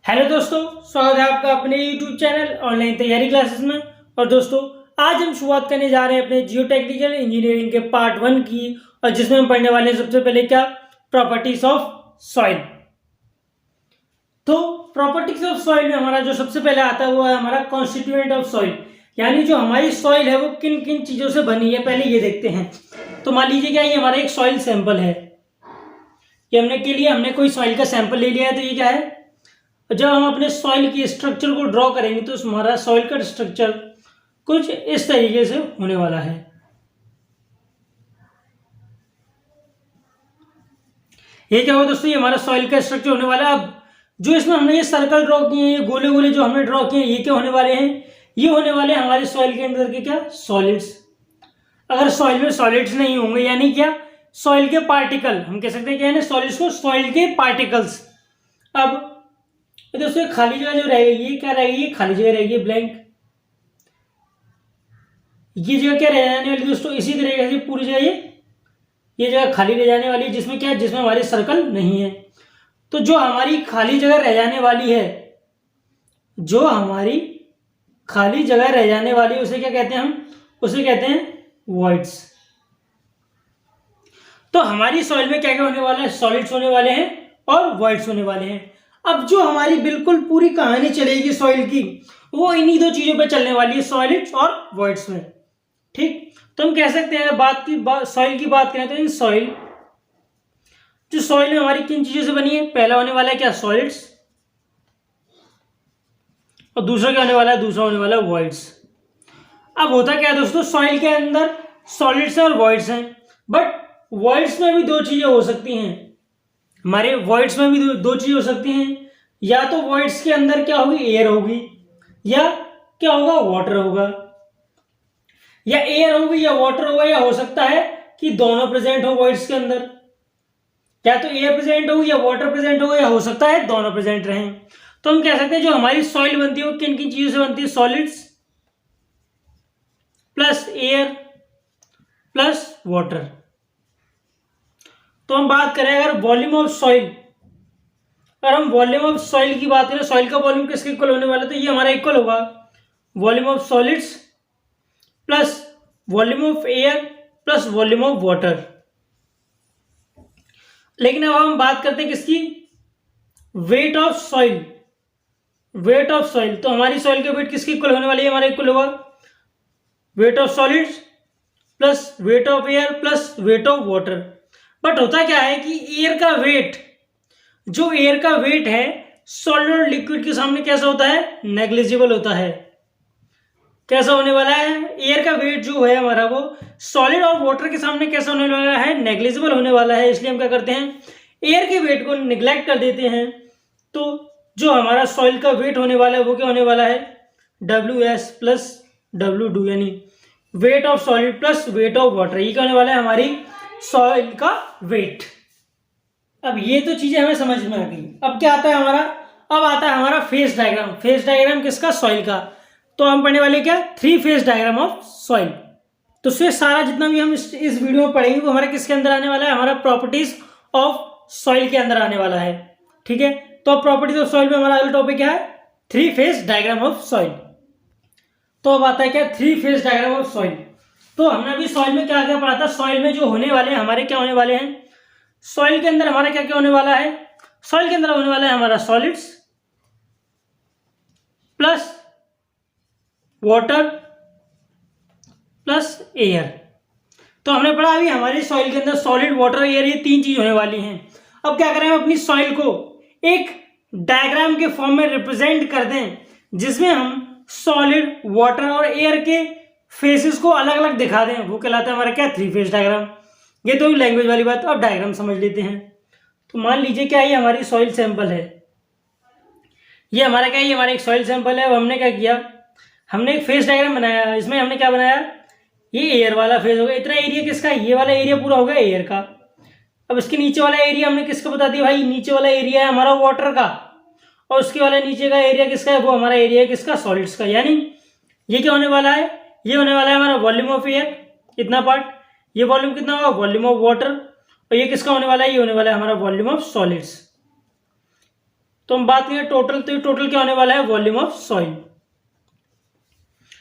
Hello दोस्तों, स्वागत है आपका अपने YouTube चैनल ऑनलाइन तैयारी क्लासेस में। और दोस्तों, आज हम शुरुआत करने जा रहे हैं अपने जियो टेक्निकल इंजीनियरिंग के पार्ट 1 की, और जिसमें हम पढ़ने वाले हैं सबसे पहले क्या, प्रॉपर्टीज ऑफ सॉइल। तो प्रॉपर्टीज ऑफ सॉइल में हमारा जो सबसे पहले आता है वो है हमारा कॉन्स्टिट्यूएंट ऑफ सॉइल, यानी जो हमारी सॉइल है वो किन किन चीजों से बनी है, पहले ये देखते हैं। तो मान लीजिए क्या, ये हमारा एक सॉइल सैंपल है। ये हमने कोई सॉइल का सैंपल ले लिया है। तो ये क्या है, जब हम अपने सॉइल की स्ट्रक्चर को ड्रॉ करेंगे तो हमारा सॉइल का स्ट्रक्चर कुछ इस तरीके से होने वाला है। ये क्या होगा दोस्तों, ये हमारा सॉइल का स्ट्रक्चर होने वाला है। अब जो इसमें हमने ये सर्कल ड्रॉ किए हैं, ये गोले गोले जो हमने ड्रॉ किए हैं, ये क्या होने वाले हैं, ये होने वाले हैं हमारे सॉइल के अंदर के क्या, सॉलिड्स। अगर सॉइल में सॉलिड्स नहीं होंगे, यानी क्या, सॉइल के पार्टिकल, हम कह सकते हैं क्या है सॉलिड्स को, सॉइल के पार्टिकल्स। अब दोस्तों खाली जगह जो रहेगी, ये क्या रहेगी, ये खाली जगह रहेगी, ब्लैंक। ये जगह क्या रह जाने वाली दोस्तों, इसी तरीके से पूरी जगह ये जगह खाली रह जाने वाली है, जिसमें क्या है, जिसमें हमारे सर्कल नहीं है। तो जो हमारी खाली जगह रह जाने वाली है, जो हमारी खाली जगह रह जाने वाली है, उसे क्या कहते हैं, हम उसे कहते हैं वॉइड्स। तो हमारी सॉइल में क्या क्या होने वाला है, सॉलिड्स होने वाले हैं और वॉइड्स होने वाले हैं। अब जो हमारी बिल्कुल पूरी कहानी चलेगी सॉइल की, वो इन्हीं दो चीजों पे चलने वाली है, सॉलिड्स और वॉइड्स में। ठीक, तो हम कह सकते हैं, अगर सॉइल की बात करें तो इन सॉइल, जो सॉइल में हमारी किन चीजों से बनी है, पहला होने वाला है क्या, सॉलिड्स, और दूसरा क्या होने वाला है, दूसरा होने वाला है वॉइड्स। अब होता क्या है दोस्तों, सॉइल के अंदर सॉलिड्स और वॉइड्स हैं, बट वॉइड्स में भी दो चीजें हो सकती हैं। हमारे वॉइड्स में भी दो चीज हो सकती हैं, या तो वॉइड्स के अंदर क्या होगी, एयर होगी, या क्या होगा, वाटर होगा। या एयर होगी या वाटर होगा, या हो सकता है कि दोनों प्रेजेंट हो वॉइड्स के अंदर, या तो एयर प्रेजेंट हो या वाटर प्रेजेंट हो, या हो सकता है दोनों प्रेजेंट रहें। तो हम कह सकते हैं जो हमारी सॉइल बनती है वो किन किन चीजों से बनती है, solids plus air plus water. तो हम बात करें अगर वॉल्यूम ऑफ सॉइल, अगर हम वॉल्यूम ऑफ सॉइल की बात करें, सॉइल का वॉल्यूम किसके इक्वल होने वाला है, तो ये हमारा इक्वल होगा volume of solids plus volume of air plus volume of water. लेकिन अब हम बात करते हैं किसकी, wait of soil. Wait of soil, तो हमारी सॉइल के वेट किसके इक्वल होने वाली है, हमारा इक्वल होगा weight of solids plus weight of air plus weight of water. But होता क्या है कि एयर का वेट, जो एयर का वेट है सॉलिड और लिक्विड के सामने कैसा होता है, नेग्लिजिबल होता है। कैसा होने वाला है, एयर का वेट जो है हमारा वो सॉलिड और वाटर के सामने कैसा होने वाला है, नेग्लिजिबल होने वाला है। इसलिए हम क्या करते हैं, एयर के वेट को निग्लेक्ट कर देते हैं। तो जो हमारा सॉइल का वेट होने वाला है वो क्या होने वाला है, WS प्लस W2, यानी weight of solid plus weight of water. ये क्या होने वाला है, हमारी सॉइल का वेट। अब ये तो चीजें हमें समझ में आ गई। अब क्या आता है हमारा, अब आता है हमारा फेज डायग्राम। फेज डायग्राम किसका, सॉइल का। तो हम पढ़ने वाले क्या, 3 फेज डायग्राम ऑफ सॉइल। तो से सारा जितना भी हम इस वीडियो में पढ़ेंगे वो हमारा किसके अंदर आने वाला है, हमारा प्रॉपर्टीज ऑफ सॉइल के अंदर आने वाला है। ठीक है, तो अब प्रॉपर्टीज ऑफ सॉइल में हमारा अगला टॉपिक क्या है, 3 फेज डायग्राम ऑफ सॉइल। तो अब आता है क्या, 3 फेज डायग्राम ऑफ सॉइल। तो हमने अभी सॉइल में क्या क्या पढ़ा था, सॉइल में जो होने वाले हैं हमारे क्या होने वाले हैं, सॉइल के अंदर हमारा क्या क्या होने वाला है, सॉइल के अंदर होने वाला है हमारा solids plus water plus air. तो हमने पढ़ा अभी हमारी सॉइल के अंदर सॉलिड, वाटर, एयर, ये 3 चीज होने वाली हैं। अब क्या करें, हम अपनी सॉइल को एक डायग्राम के फॉर्म में रिप्रेजेंट कर दें, जिसमें हम सॉलिड, वाटर और एयर के फेसेस को अलग अलग दिखा दें। वो कहलाता है हमारा क्या, 3 फेज डायग्राम। ये तो लैंग्वेज वाली बात। अब डायग्राम समझ लेते हैं। तो मान लीजिए क्या, ये हमारी सॉइल सैंपल है, ये हमारा क्या है, ये हमारा एक सॉइल सैंपल है। अब हमने क्या किया, हमने एक फेज डायग्राम बनाया। इसमें हमने क्या बनाया, ये एयर वाला फेज होगा, इतना एरिया किसका, ये वाला एरिया पूरा होगा एयर का। अब इसके नीचे वाला एरिया हमने किसका बता दिया, भाई नीचे वाला एरिया है हमारा वाटर का, और उसके वाला नीचे का एरिया किसका है, वो हमारा एरिया है किसका, सॉलिड्स का। यानी ये क्या होने वाला है, ये होने वाला है हमारा वॉल्यूम ऑफ एयर, इतना पार्ट। ये वॉल्यूम कितना होगा, वॉल्यूम ऑफ वाटर। और ये किसका होने वाला है, ये होने वाला है हमारा वॉल्यूम ऑफ सॉलिड्स। तो हम बात करें टोटल, तो टोटल क्या होने वाला है, वॉल्यूम ऑफ सॉइल।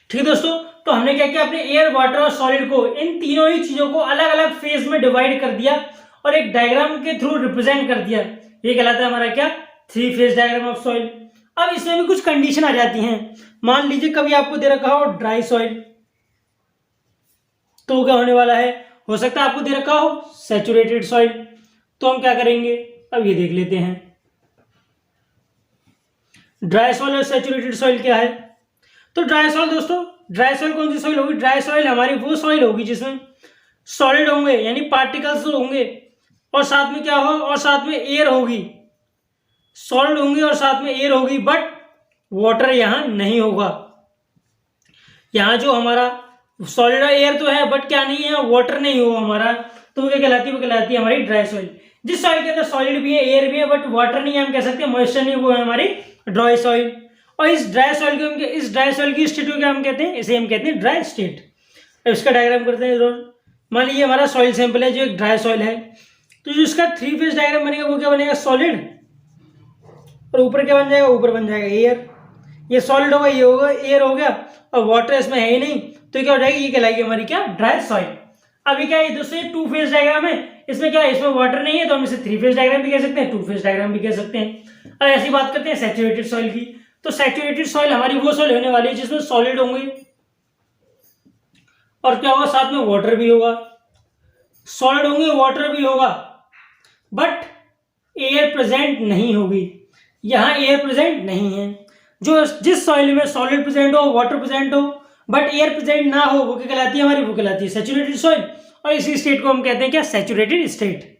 ठीक है दोस्तों, तो हमने क्या किया, अपने एयर, वाटर और सॉलिड को, इन तीनों ही चीजों को अलग अलग फेज में डिवाइड कर दिया और एक डायग्राम के थ्रू रिप्रेजेंट कर दिया। ये कहलाता है हमारा क्या, 3 फेज डायग्राम ऑफ सॉइल। अब इसमें भी कुछ कंडीशन आ जाती हैं। मान लीजिए कभी आपको दे रखा हो ड्राई सॉइल, तो क्या होने वाला है, हो सकता है आपको दे रखा हो सैचुरेटेड सॉइल, तो हम क्या करेंगे, अब ये देख लेते हैं ड्राई सॉइल और सैचुरेटेड सॉइल क्या है। तो ड्राई सॉइल दोस्तों, ड्राई सॉइल कौन सी सॉइल होगी, ड्राई सॉइल हमारी वो सॉइल होगी जिसमें सॉलिड होंगे यानी पार्टिकल्स होंगे, और साथ में क्या होगा, और साथ में एयर होगी, सॉलिड होंगे और साथ में एयर होगी, बट वाटर यहां नहीं होगा। यहां जो हमारा सॉलिड और एयर तो है, बट क्या नहीं है, वाटर नहीं होगा हमारा, तो वो क्या कहलाती है, वो कहलाती है हमारी ड्राई सॉइल। जिस सॉइल के अंदर सॉलिड भी है, एयर भी है, बट वाटर नहीं है, हम कह सकते हैं मॉइस्चर नहीं, वो है हमारी ड्राई सॉइल। और इस ड्राई सॉइल को, इस ड्राई सॉइल की स्टेट को क्या हम कहते हैं, इसे हम कहते हैं ड्राई स्टेट। अब इसका डायग्राम करते हैं जरूर। मान लीजिए हमारा सॉइल सैंपल है जो एक ड्राई सॉइल है, तो जो इसका 3 फेज डायग्राम बनेगा वो क्या बनेगा, सॉलिड, और ऊपर क्या बन जाएगा, ऊपर बन जाएगा एयर। ये सॉलिड होगा, ये होगा एयर हो गया, और वाटर इसमें है ही नहीं, तो क्या हो जाएगी, ये कहलाएगी हमारी क्या, ड्राई सॉइल। अभी क्या है, दोस्तों 2 फेज डायग्राम है, इसमें क्या है, इसमें वाटर नहीं है, तो हम इसे 3 फेज डायग्राम भी कह सकते हैं, 2 फेज डायग्राम भी कह सकते हैं। अब ऐसी बात करते हैं सैचुरेटेड सॉइल की। तो सैचुरेटेड सॉइल हमारी वो सॉइल होने वाली है जिसमें सॉलिड होंगे और क्या होगा, साथ में वाटर भी होगा, सॉलिड होंगे, वाटर भी होगा, बट एयर प्रेजेंट नहीं होगी। यहां एयर प्रेजेंट नहीं है। जो जिस सॉइल में सॉलिड प्रेजेंट हो, वाटर प्रेजेंट हो, बट एयर प्रेजेंट ना हो, वो क्या कहलाती है हमारी, वो कहलाती है सैचुरेटेड सॉइल। और इसी स्टेट को हम कहते हैं क्या, सैचुरेटेड स्टेट।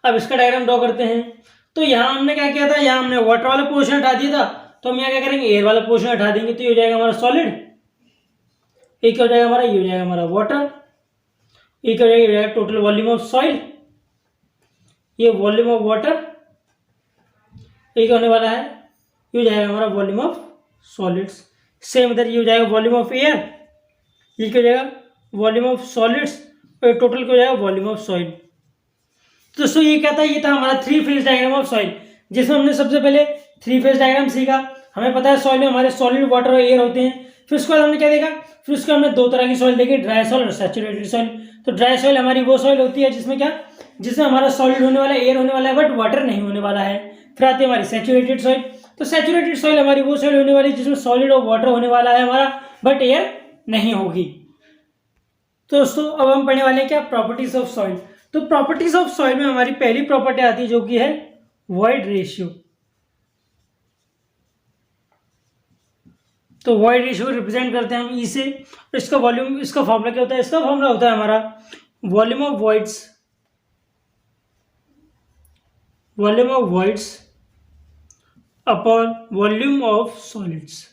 अब इसका डायग्राम ड्रॉ करते हैं। तो यहां हमने क्या किया था, यहां हमने वाटर वाला पोर्शन हटा दिया था, तो हम यहाँ क्या करेंगे, एयर वाला पोर्शन हटा देंगे, तो ये हो जाएगा हमारा सॉलिड, एक हो जाएगा हमारा, ये हो जाएगा हमारा वाटर, एक हो जाएगा टोटल वॉल्यूम ऑफ सॉइल, ये वॉल्यूम ऑफ वाटर, एक होने वाला है, ये हो जाएगा हमारा वॉल्यूम ऑफ सॉलिड्स। सेम इधर ये हो जाएगा वॉल्यूम ऑफ एयर, ये क्या हो जाएगा वॉल्यूम ऑफ सॉलिड्स, और टोटल क्या हो जाएगा वॉल्यूम ऑफ सॉइल। तो दोस्तों ये क्या था, ये था हमारा 3 फेज डायग्राम ऑफ सॉइल, जिसमें हमने सबसे पहले 3 फेज डायग्राम सीखा। हमें पता है सॉइल में हमारे सॉलिड, वाटर और एयर होते हैं। फिर उसके बाद हमने क्या देखा, फिर उसके हमने 2 तरह की सॉइल देखी, ड्राई सॉइल और सैचुरेटेड सॉइल। तो ड्राई सॉइल हमारी वो सॉइल होती है जिसमें क्या, जिसमें हमारा सॉलिड होने वाला है, एयर होने वाला है, बट वाटर नहीं होने वाला है। फिर आती है हमारी सैचुरेटेड सॉइल। तो सैचुरेटेड सॉइल हमारी वो सॉइल होने वाली है जिसमें सॉलिड और वाटर होने वाला है हमारा, बट एयर नहीं होगी। तो दोस्तों अब हम पढ़ने वाले हैं क्या, प्रॉपर्टीज ऑफ सॉइल। तो प्रॉपर्टीज ऑफ सॉइल में हमारी पहली प्रॉपर्टी आती है जो कि है वॉइड रेशियो। तो वॉइड रेशियो रिप्रेजेंट करते हैं हम ई से। इसका वॉल्यूम, इसका फॉर्मूला क्या होता है, इसका फॉर्मूला होता है हमारा volume of voids upon volume of solids.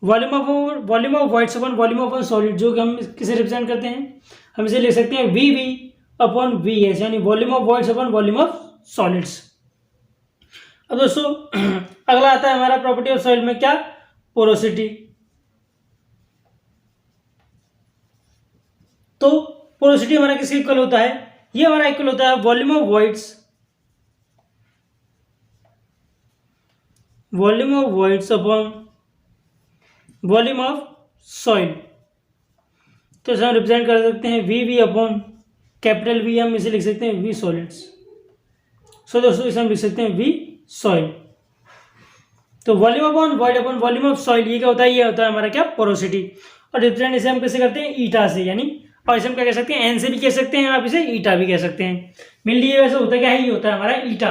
Volume of voids upon volume of solid, जो कि हम किसे रिप्रेजेंट करते हैं, हम इसे लिख सकते हैं V V upon V S, यानी volume of voids upon volume of solids. अब दोस्तों अगला आता है हमारा प्रॉपर्टी ऑफ सॉइल में क्या, पोरोसिटी। तो पोरोसिटी हमारा किसके इक्वल होता है, ये हमारा इक्वल होता है volume of voids upon volume of soil. तो इसे हम रिप्रेजेंट कर सकते हैं V V upon capital V, हम इसे लिख सकते हैं वी सॉलिड्स। सो दोस्तों इसे हम लिख सकते हैं वी सॉइल। तो volume upon void upon volume of soil, ये क्या होता है, ये होता है हमारा क्या, पोरोसिटी। और रिप्रेजेंट इसे हम कैसे करते हैं, ईटा से, यानी, और इसे हम क्या कह सकते हैं, एन से भी कह सकते हैं, आप इसे ईटा भी कह सकते हैं। मेनली ये वैसे होता क्या है, ये होता है हमारा ईटा।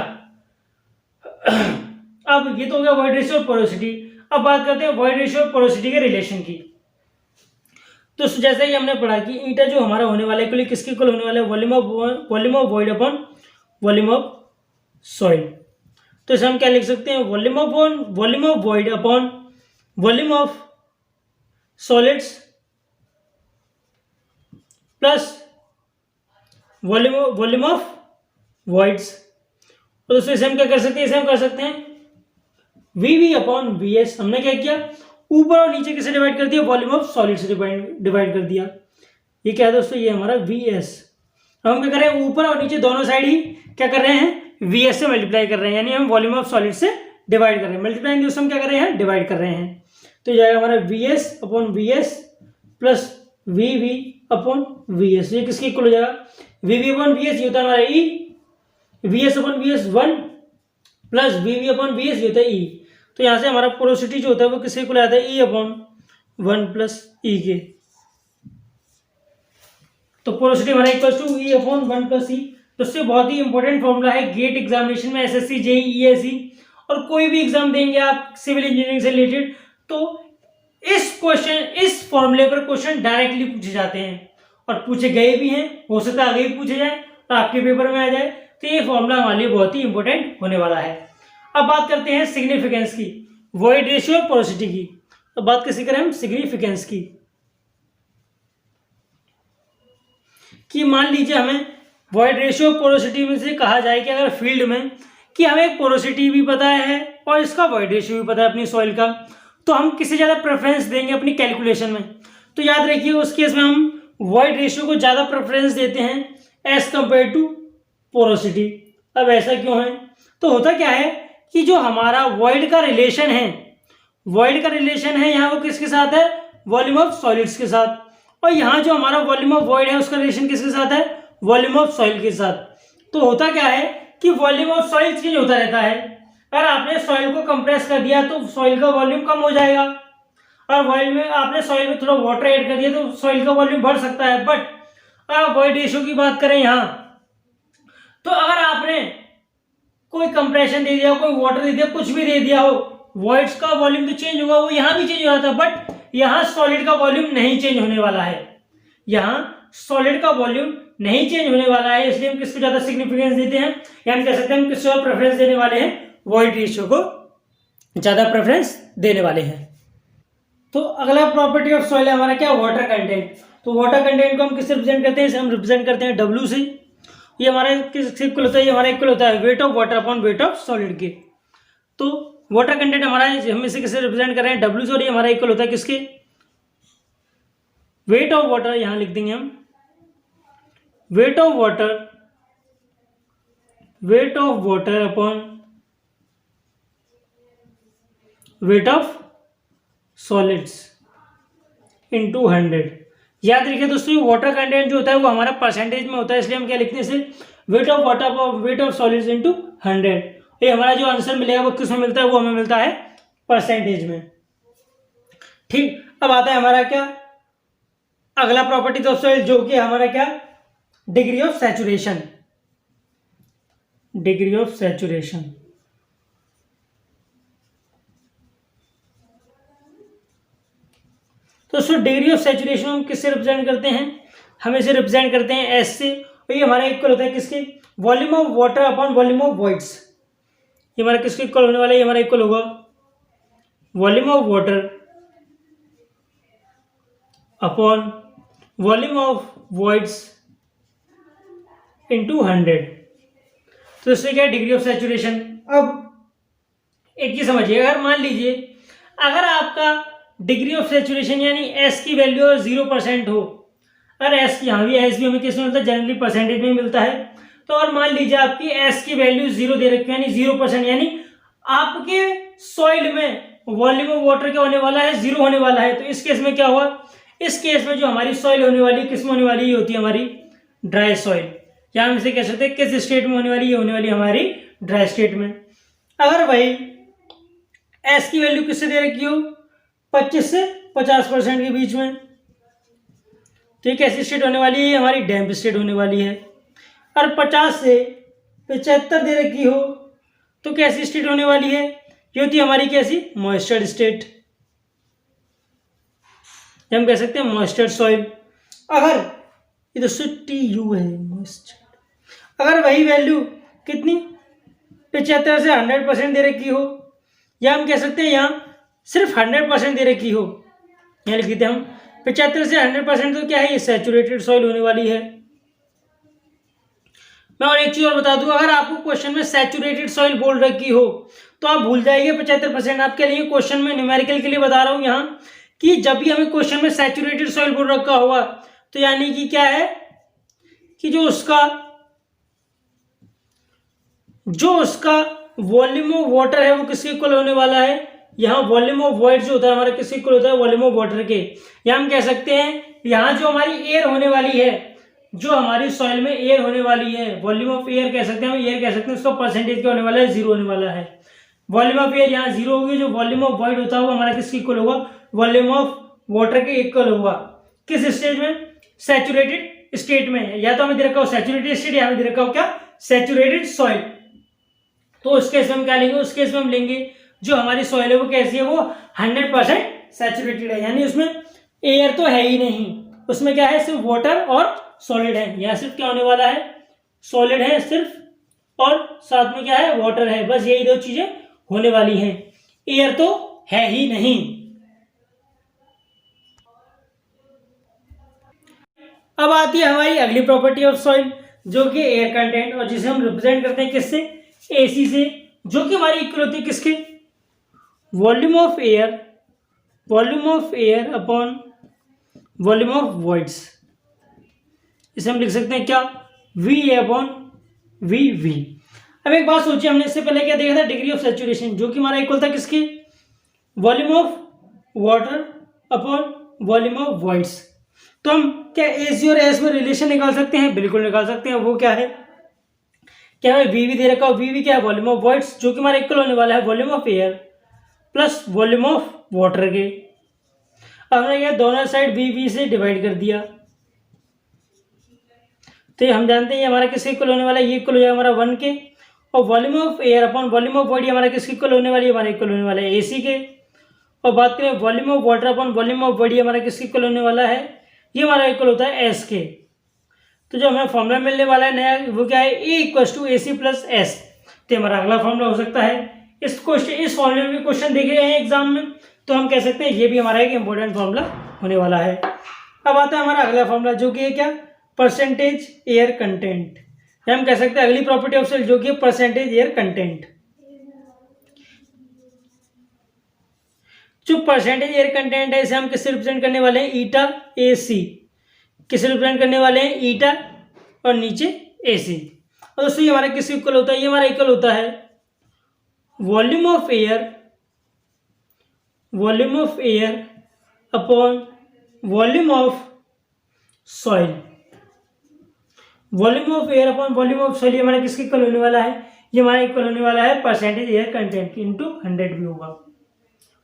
अब ये तो हो गया वॉइड रेशियो और पोरोसिटी। अब बात करते हैं वॉइड रेशियो और पोरोसिटी के रिलेशन की। तो जैसे ही हमने पढ़ा कि ईटा जो हमारा होने वाला है किसके इक्वल होने वाला है, volume of void upon volume of soil. तो इसे हम क्या लिख सकते हैं, volume of void upon volume of solids plus volume of voids. तो दोस्तों इसे हम क्या कर सकते हैं, इसे हम कर सकते हैं V V upon V S. हमने क्या किया, ऊपर और नीचे किसे डिवाइड कर दिया, वॉल्यूम ऑफ सॉलिड से डिवाइड कर दिया। ये क्या है दोस्तों, ये हमारा वी एस। अब हम क्या कर रहे हैं, ऊपर और नीचे दोनों साइड ही क्या कर रहे हैं, VS से मल्टीप्लाई कर रहे हैं, यानी हम वॉल्यूम ऑफ सॉलिड से डिवाइड कर रहे हैं। मल्टीप्लाई इन हम क्या कर रहे हैं, डिवाइड कर रहे हैं। तो ये जाएगा हमारा VS upon VS plus VV upon VS। ये किसके इक्वल हो जाएगा, VV अपॉन VS ये होता है हमारा E, VS upon VS 1 plus VV upon VS ये होता है E। तो यहाँ से हमारा पोरोसिटी जो होता है वो किसके इक्वल आता है, E अपॉन 1 प्लस E के। तो पोरोसिटी हमारा equal to E upon 1 plus E। तो इससे बहुत ही इंपॉर्टेंट फॉर्मूला है गेट एग्जामिनेशन में, SSC JEE ESE और कोई भी एग्जाम देंगे आप सिविल इंजीनियरिंग से रिलेटेड, तो इस फॉर्मूले पर क्वेश्चन डायरेक्टली पूछे जाते हैं और पूछे गए भी हैं, हो सकता है आगे भी पूछे जाए और आपके पेपर में आ जाए। तो ये फॉर्मूला हमारे लिए बहुत ही इंपॉर्टेंट होने वाला है। अब बात करते हैं सिग्निफिकेंस की, वॉइड रेशियो और पोरोसिटी की। अब बात कैसे करें हम सिग्निफिकेंस की, कि मान लीजिए हमें वॉइड रेशियो पोरोसिटी में से कहा जाए कि अगर फील्ड में कि हमें एक पोरोसिटी भी पता है और इसका वॉइड रेशियो भी पता है अपनी सॉइल का, तो हम किसे ज़्यादा प्रेफरेंस देंगे अपनी कैलकुलेशन में। तो याद रखिए उस केस में हम वॉइड रेशियो को ज़्यादा प्रेफरेंस देते हैं एज कंपेयर टू पोरोसिटी। अब ऐसा क्यों है, तो होता क्या है कि जो हमारा वॉइड का रिलेशन है यहाँ वो किसके साथ है, वॉल्यूम ऑफ सॉलिड्स के साथ, और यहाँ जो हमारा वॉल्यूम ऑफ वॉइड है उसका रिलेशन किसके साथ है, वॉल्यूम ऑफ सॉइल के साथ। तो होता क्या है कि वॉल्यूम ऑफ सॉइल चेंज होता रहता है। अगर आपने सॉइल को कंप्रेस कर दिया तो सॉइल का वॉल्यूम कम हो जाएगा, और वॉइल में आपने सॉइल में थोड़ा वाटर ऐड कर दिया तो सॉइल का वॉल्यूम बढ़ सकता है। बट अगर वॉइड रेशियो की बात करें यहाँ, तो अगर आपने कोई कंप्रेशन दे दिया, कोई वाटर दे दिया, कुछ भी दे दिया हो, वॉइड्स का वॉल्यूम तो चेंज होगा, वो यहाँ भी चेंज हो रहा था, बट यहाँ सॉलिड का वॉल्यूम नहीं चेंज होने वाला है। यहाँ सॉलिड का वॉल्यूम नहीं चेंज होने वाला है, इसलिए हम किसको ज्यादा सिग्निफिकेंस देते हैं, या हम कह सकते हैं हम किसको प्रेफरेंस देने वाले हैं, वॉइड रेशियो को ज्यादा प्रेफरेंस देने वाले हैं। तो अगला प्रॉपर्टी ऑफ सॉइल है हमारा क्या, वाटर कंटेंट। तो वाटर कंटेंट को हम किससे रिप्रेजेंट करते हैं, इसे हम रिप्रेजेंट करते हैं W से। ये हमारा किससे इक्वल होता है, ये हमारा इक्वल होता है weight of water upon weight of solid के। तो वाटर कंटेंट हमारा हम इसे किससे रिप्रेजेंट कर रहे हैं, W से, और ये हमारा इक्वल होता है किसके, वेट ऑफ वाटर। यहां लिख देंगे हम weight of water upon weight of solids into 100। याद रखिए दोस्तों वाटर कंटेंट जो होता है वो हमारा परसेंटेज में होता है, इसलिए हम क्या लिखते हैं इसे, weight of water upon weight of solids into 100। ये हमारा जो आंसर मिलेगा वो किस में मिलता है, वो हमें मिलता है परसेंटेज में। ठीक, अब आता है हमारा क्या अगला प्रॉपर्टी ऑफ सॉइल, जो कि हमारा क्या, डिग्री ऑफ सैचुरेशन। तो डिग्री ऑफ सैचुरेशन हम किससे रिप्रेजेंट करते हैं, हम इसे रिप्रेजेंट करते हैं एस से, और ये हमारा इक्वल होता है किसके, volume of water upon volume of voids. ये हमारा किसके इक्वल होने वाला है, ये हमारा इक्वल होगा volume of water upon volume of voids into 100। तो इससे क्या है, डिग्री ऑफ सैचुरेशन। अब एक चीज समझिए, अगर मान लीजिए अगर आपका डिग्री ऑफ सैचुरेशन यानी एस की वैल्यू 0% हो, अगर एस की, यहाँ भी एस भी हमें किस में मिलता है, जनरली परसेंटेज में मिलता है। तो और मान लीजिए आपकी एस की वैल्यू 0 दे रखी है, यानी 0%, यानी आपके सॉइल में वॉल्यूम ऑफ वाटर क्या होने वाला है, 0 होने वाला है। तो इस केस में क्या हुआ, इस केस में जो हमारी सॉइल होने वाली किस में होने वाली, ये होती है हमारी ड्राई सॉइल, या हम इसे कह सकते हैं किस स्टेट में होने वाली, ये होने वाली हमारी ड्राई स्टेट में। अगर भाई एस की वैल्यू किससे दे रखी हो, 25 से 50% के बीच में, तो ये कैसी स्टेट होने वाली है, हमारी डैम्प स्टेट होने वाली है। और 50 से 75 दे रखी हो तो कैसी स्टेट होने वाली है, ये होती है हमारी कैसी, मॉइस्चर्ड स्टेट, हम कह सकते हैं मॉइस्चर्ड सॉइल। अगर ये दोस्तों TU है मॉइस्चर्ड, अगर वही वैल्यू कितनी 75 से 100% दे रखी हो, या हम कह सकते हैं यहाँ सिर्फ 100% दे रखी हो, यहाँ लिख देते हैं हम 75 से 100%, तो क्या है, ये सैचुरेटेड सॉइल होने वाली है। मैं और एक चीज और बता दूं, अगर आपको क्वेश्चन में सैचुरेटेड सॉइल बोल रखी हो तो आप भूल जाइए 75%। आपके लिए क्वेश्चन में न्यूमेरिकल के लिए बता रहा हूं यहाँ, कि जब भी हमें क्वेश्चन में सैचुरेटेड सॉइल बोल रखा होगा तो यानी कि क्या है कि जो उसका जो उसका वॉल्यूम ऑफ वाटर है वो किसके इक्वल होने वाला है, यहाँ वॉल्यूम ऑफ वॉइड जो होता है हमारा किसके इक्वल होता है, वॉल्यूम ऑफ वाटर के। या हम कह सकते हैं यहाँ जो हमारी एयर होने वाली है, जो हमारी सॉइल में एयर होने वाली है, वॉल्यूम ऑफ एयर कह सकते हैं, हम एयर कह सकते हैं, उसका परसेंटेज क्या होने वाला है, 0 होने वाला है। वॉल्यूम ऑफ एयर यहाँ 0 होगी, जो वॉल्यूम ऑफ वॉइड होता है वो हमारा किसके इक्वल होगा, वॉल्यूम ऑफ वाटर के इक्वल होगा। किस स्टेज में, सैचुरेटेड स्टेट में। या तो हमें दे रखा हो सैचुरेटेड स्टेट, या हमें दे रखा हो क्या, सैचुरेटेड सॉइल। तो उस केस में हम क्या लेंगे, उस केस में हम लेंगे जो हमारी सॉइल है वो कैसी है, वो 100% सैचुरेटेड है, यानी उसमें एयर तो है ही नहीं, उसमें क्या है, सिर्फ वाटर और सॉलिड है। यहाँ सिर्फ क्या होने वाला है, सॉलिड है सिर्फ, और साथ में क्या है, वाटर है, बस यही दो चीजें होने वाली हैं, एयर तो है ही नहीं। अब आती है हमारी अगली प्रॉपर्टी ऑफ सॉइल, जो कि एयर कंटेंट, और जिसे हम रिप्रेजेंट करते हैं किससे, एसी से, जो कि हमारी इक्वल होती है किसके, volume of air, volume of air upon volume of voids. इसे हम लिख सकते हैं क्या, V A upon V V. अब एक बात सोचिए, हमने इससे पहले क्या देखा था, डिग्री ऑफ सैचुरेशन, जो कि हमारा इक्वल था किसके, volume of water upon volume of voids. तो हम क्या एसी और एस में रिलेशन निकाल सकते हैं, बिल्कुल निकाल सकते हैं। वो क्या है, क्या है, वी दे रखा हो, वी क्या है, वॉल्यूम ऑफ वॉइड्स, जो कि हमारा इक्वल होने वाला है volume of air plus volume of water के। अब हमने क्या दोनों साइड वी से डिवाइड कर दिया, तो हम जानते हैं हमारा किसके इक्वल होने वाला है, ये इक्वल हो जाएगा हमारा 1 के, और volume of air upon volume of body हमारा किसके इक्वल होने वाली है, हमारा इक्वल होने वाला है एसी के। और बात करें volume of water upon volume of body हमारा किसके इक्वल होने वाला है, ये हमारा इक्वल होता है एस के। तो जो हमें फॉर्मूला मिलने वाला है नया, वो क्या है, A equal to A C plus S. तो हमारा अगला फॉर्मूला हो सकता है, इस फॉर्मूले में क्वेश्चन देखे गए हैं एग्जाम में, तो हम कह सकते हैं ये भी हमारा एक इंपॉर्टेंट फॉर्मूला होने वाला है। अब आता है हमारा अगला फॉर्मूला, जो कि है क्या, परसेंटेज एयर कंटेंट, या हम कह सकते हैं अगली प्रॉपर्टी ऑफ सेल, जो कि परसेंटेज एयर कंटेंट। जो परसेंटेज एयर कंटेंट है, इसे हम किससे रिप्रेजेंट करने वाले हैं, ईटा ए सी। किससे रिप्रेजेंट करने वाले हैं, ईटा और नीचे ए सी। और दोस्तों ये हमारा किससे इक्वल होता है, ये हमारा इक्वल होता है volume of air, volume of air upon volume of soil. Volume of air upon volume of soil हमारा किसके इक्वल होने वाला है, ये हमारा इक्वल होने वाला है परसेंटेज एयर कंटेंट इंटू 100 भी होगा।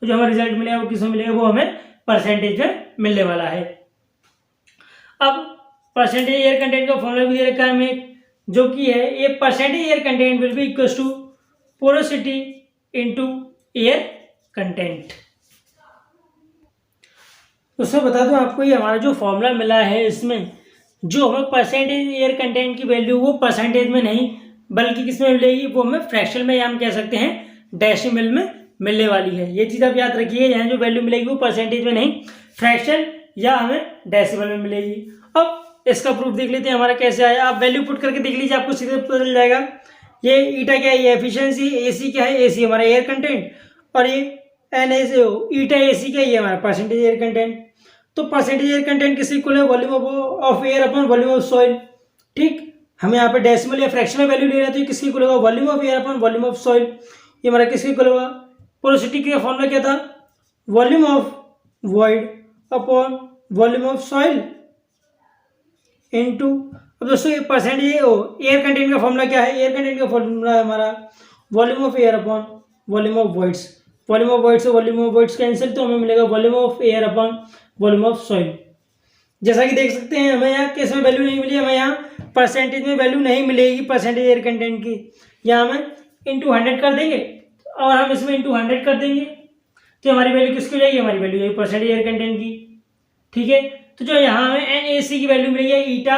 तो जो हमें रिजल्ट मिलेगा वो किसमें मिलेगा, वो हमें परसेंटेज में मिलने वाला है। अब परसेंटेज एयर कंटेंट का फॉर्मूला भी दे रखा है हमें, जो कि है ये percentage air content will be equal to porosity into air content. उसमें बता दूं आपको, ये हमारा जो फॉर्मूला मिला है, इसमें जो हमें परसेंटेज एयर कंटेंट की वैल्यू वो परसेंटेज में नहीं बल्कि किसमें मिलेगी, वो हमें फ्रैक्शन में, या हम कह सकते हैं डेसिमल में मिलने वाली है। ये चीज़ आप याद रखिए, यहाँ जो वैल्यू मिलेगी वो परसेंटेज में नहीं, फ्रैक्शन या हमें डेसिमल में मिलेगी। अब इसका प्रूफ देख लेते हैं हमारा कैसे आया। आप वैल्यू पुट करके देख लीजिए, आपको सीधे पता चल जाएगा। ये ईटा क्या है, ये एफिशिएंसी, एसी क्या है, एसी हमारा एयर कंटेंट, और ये एन एस ईटा एसी क्या है, ये हमारा परसेंटेज एयर कंटेंट। तो परसेंटेज एयर कंटेंट किससे इक्वल है, volume of air upon volume of soil. ठीक, हम यहाँ पे डेसिमल या फ्रैक्शनल वैल्यू ले रहे हैं, तो किसके इक्वल होगा, volume of air upon volume of soil. ये हमारा किसके इक्वल होगा, पोरोसिटी का फॉर्मूला क्या था, volume of void upon volume of soil into, अब दोस्तों ये परसेंटेज एयर कंटेंट का फॉर्मूला क्या है, एयर कंटेंट का फॉर्मूला है हमारा volume of air upon volume of voids. Volume of voids से वॉल्यूम ऑफ वॉइड्स कैंसिल, तो हमें मिलेगा volume of air upon volume of soil. जैसा कि देख सकते हैं, हमें यहाँ किस में वैल्यू नहीं मिली, हमें यहाँ परसेंटेज में वैल्यू नहीं मिलेगी परसेंटेज एयर कंटेंट की। यहाँ हमें इंटू 100 कर देंगे और हम इसमें इंटू 100 कर देंगे, तो हमारी वैल्यू किसकी हो जाएगी, हमारी वैल्यू जाएगी परसेंटेज एयर कंटेंट की। ठीक है, तो जो यहाँ हमें एन ए सी की वैल्यू मिलेगी, ईटा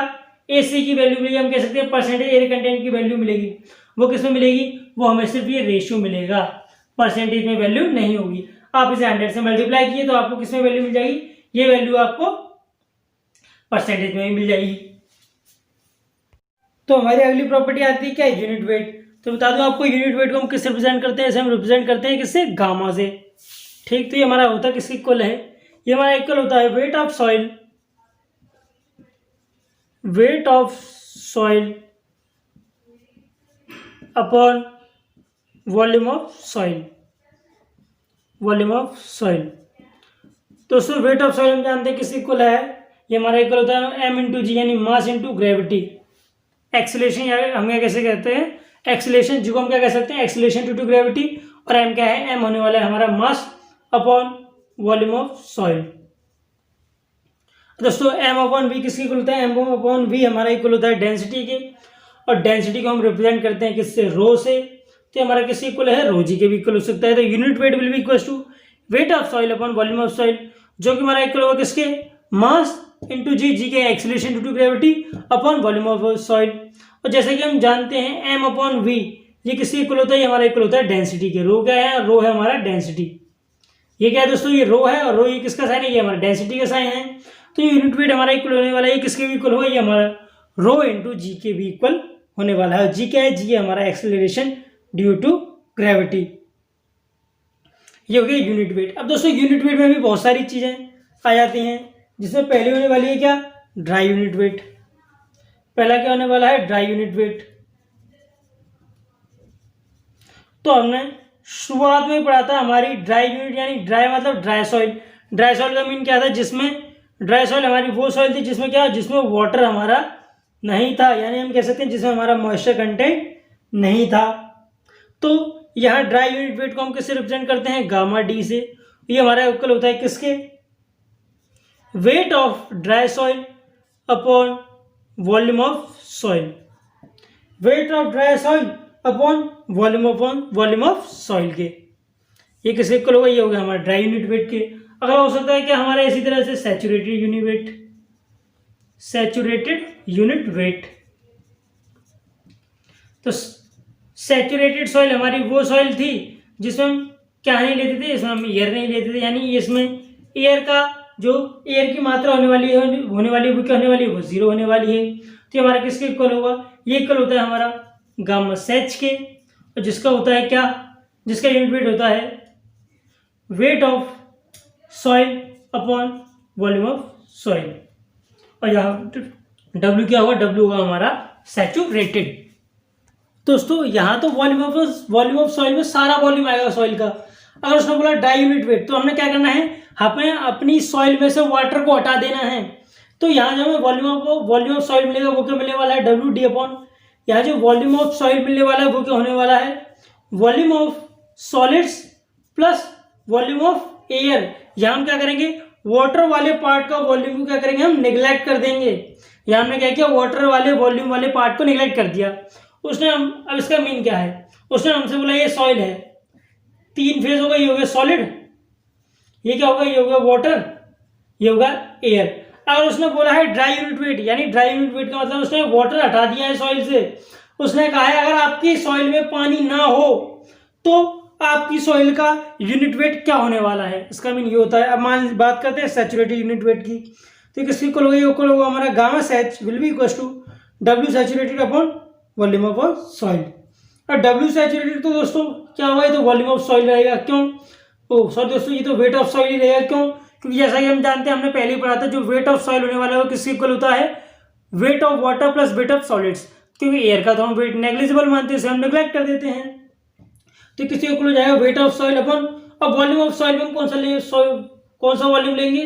ए सी की वैल्यू मिलेगी, हम कह सकते हैं परसेंटेज एयर कंटेंट की वैल्यू मिलेगी। वो किसमें मिलेगी, वो हमें सिर्फ ये रेशियो मिलेगा, परसेंटेज में वैल्यू नहीं होगी। आप इसे 100 से मल्टीप्लाई किए तो आपको किसमें वैल्यू मिल जाएगी, ये वैल्यू आपको परसेंटेज में ही मिल जाएगी। तो हमारी अगली प्रॉपर्टी आती है क्या, यूनिट वेट। तो बता दूं आपको, यूनिट वेट को हम किससे रिप्रेजेंट करते हैं, इसे हम रिप्रेजेंट करते हैं किससे, गामा से। ठीक, तो ये हमारा होता है किसके इक्वल है, ये हमारा इक्वल होता है wait of soil, wait of soil upon volume of soil, volume of soil. दोस्तों वेट ऑफ सॉइल हम जानते हैं किस इक्वल है, ये हमारा इक्वल होता है एम इंटू जी, यानी मास इंटू ग्रेविटी। एक्सीलरेशन हम क्या कैसे कहते हैं, एक्सीलरेशन जिसको हम क्या कह सकते हैं, एक्सीलरेशन टू ग्रेविटी, और एम क्या है, एम होने वाला है हमारा mass upon volume of soil. दोस्तों एम अपॉन वी किसकी इक्वल होता है, एम अपॉन वी हमारा इक्वल होता है डेंसिटी के, और डेंसिटी को हम रिप्रेजेंट करते हैं किससे, रो से, तो हमारा किससे इक्वल है, रो जी के भी इक्वल हो सकता है। तो unit weight will be equal to weight of soil upon volume of soil, जो कि हमारा इक्वल होगा किसके, मास इंटू जी, जी के acceleration due to gravity upon volume of soil. और जैसे कि हम जानते हैं एम अपॉन वी ये किसके इक्वल होता है, ये हमारा इक्वल होता है डेंसिटी के। रो क्या है, रो है हमारा डेंसिटी, ये क्या है दोस्तों, ये रो है, और रो ये किसका साइन है, ये हमारा डेंसिटी का साइन है। तो यूनिट वेट हमारा इक्वल होने वाला है, ये किसके भी इक्वल होगा, ये हमारा रो इंटू जी के भी इक्वल होने वाला है। जी क्या है, जी है हमारा एक्सीलरेशन ड्यू टू ग्रेविटी, ये हो गया यूनिट वेट। अब दोस्तों यूनिट वेट में भी बहुत सारी चीजें आ जाती हैं, जिसमें पहली होने वाली है क्या, ड्राई यूनिट वेट। पहला क्या होने वाला है, ड्राई यूनिट वेट। तो हमने शुरुआत में पढ़ा था हमारी ड्राई यूनिट, यानी ड्राई मतलब ड्राई सॉइल। ड्राई सॉइल का मीन क्या था, जिसमें ड्राई सॉइल हमारी वो सॉइल थी जिसमें क्या, जिसमें वाटर हमारा नहीं था, यानी हम कह सकते हैं जिसमें हमारा मॉइस्चर कंटेंट नहीं था। तो यहाँ ड्राई यूनिट वेट को हम किससे रिप्रेजेंट करते हैं, गामा डी से। ये हमारा इक्वल होता है किसके, weight of dry soil upon volume of soil, weight of dry soil upon volume of soil के। ये किसके इक्वल होगा, ये हो गया हमारा ड्राई यूनिट वेट के। अगर हो सकता है कि हमारा इसी तरह से saturated unit weight, saturated unit weight. तो सैचुरेटेड सॉइल हमारी वो सॉइल थी जिसमें हम क्या नहीं लेते थे, इसमें हम एयर नहीं लेते थे, यानी इसमें एयर का जो एयर की मात्रा होने वाली है वो क्या होने वाली है, वो जीरो होने वाली है। तो ये हमारा किसके इक्वल होगा, ये इक्वल होता है हमारा गामा सेच के, और जिसका होता है क्या, जिसका यूनिट वेट होता है wait of soil upon volume of soil. और यहाँ W क्या होगा, W होगा हमारा सैचुरेटेड। दोस्तों यहाँ तो वॉल्यूम ऑफ सॉइल में सारा वॉल्यूम आएगा सॉइल का। अगर उसने बोला ड्राई यूनिट वेट, तो हमने क्या करना है, हमें अपनी सॉइल में से वाटर को हटा देना है। तो यहाँ जो हमें वॉल्यूम ऑफ सॉइल मिलेगा वो क्या मिलने वाला है, डब्ल्यू डी अपॉन, यहाँ जो वॉल्यूम ऑफ सॉइल मिलने वाला है वो क्या होने वाला है, volume of solids plus volume of air. यहाँ हम क्या करेंगे, वाटर वाले पार्ट का वॉल्यूम को क्या करेंगे, हम निगलेक्ट कर देंगे। यहाँ हमने क्या किया, वाटर वाले वॉल्यूम वाले पार्ट को निगलेक्ट कर दिया। उसने हम, अब इसका मीन क्या है, उसने हमसे बोला ये सॉइल है, तीन फेज होगा, ये हो गया सॉलिड, ये क्या होगा, ये होगा वाटर, ये होगा एयर। अगर उसने बोला है ड्राई यूनिट वेट, यानी ड्राई यूनिट वेट का मतलब उसने वाटर हटा दिया है सॉइल से। उसने कहा है अगर आपकी सॉइल में पानी ना हो तो आपकी सॉइल का यूनिट वेट क्या होने वाला है, इसका मीन ये होता है। अब मान बात करते हैं सैचुरेटेड यूनिट वेट की, तो किसकी इक्वल होगा, ये इक्वल होगा हमारा gamma sat will be equal to W saturated upon volume of soil. और डब्ल्यू सैचुरेटेड तो दोस्तों क्या होगा, ये तो वॉल्यूम ऑफ सॉइल रहेगा, क्यों, सॉरी दोस्तों ये तो वेट ऑफ सॉइल ही रहेगा, क्यों, क्योंकि जैसा कि हम जानते हैं, हमने पहले ही पढ़ा था, जो वेट ऑफ सॉइल होने वाला है वो किसके इक्वल होता है, weight of water plus weight of solids. क्योंकि एयर का तो हम वेट नेग्लिजिबल मानते हैं, इसे हम नेग्लेक्ट कर देते हैं। तो किसके इक्वल हो जाएगा, वेट ऑफ सॉइल अपन, अब वॉल्यूम ऑफ सॉइल में हम कौन सा वॉल्यूम लेंगे,